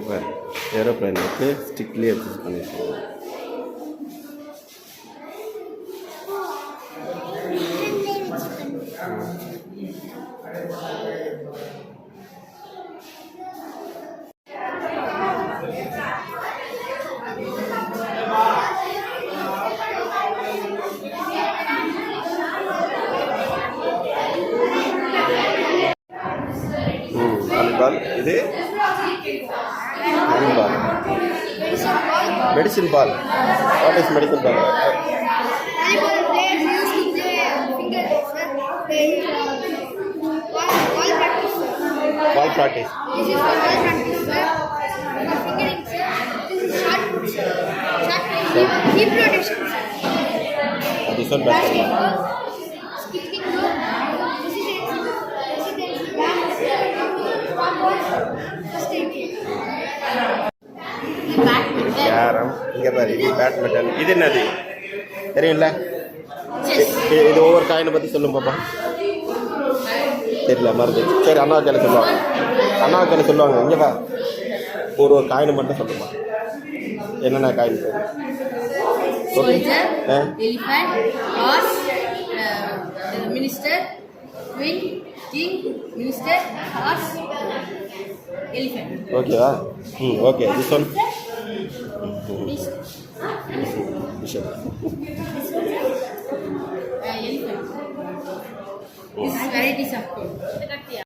பாரு ஏரோப்ளைன் வந்து ஸ்டிக்லேயே யூஸ் பண்ணியிருக்கோம். வாலிபால் இது handball medicine ball. What is medicine ball? Ball practice. This is for ball practice, sir. Fingering, sir. This is shot put, sir. Hip rotation, sir. This one basketball. Skipping rope, hesitancy, first aid kit. Carrom. இங்கே பாரு இது badminton. இது என்னது தெரியும்ல? இது ஒவ்வொரு காயினை பற்றி சொல்லும் பாப்பா. தெரியல மருந்து. சரி அண்ணாவுக்கு சொல்லுவாங்க. அண்ணாவுக்கு சொல்லுவாங்க. இங்கே வா ஒரு காயினை மட்டும் சொல்லுமா என்னென்ன காயின் பேர்? Soldier, elephant, horse, minister, queen, king, minister, horse, elephant. ஓகேவா? Okay. This one Elephant. This is varieties of food.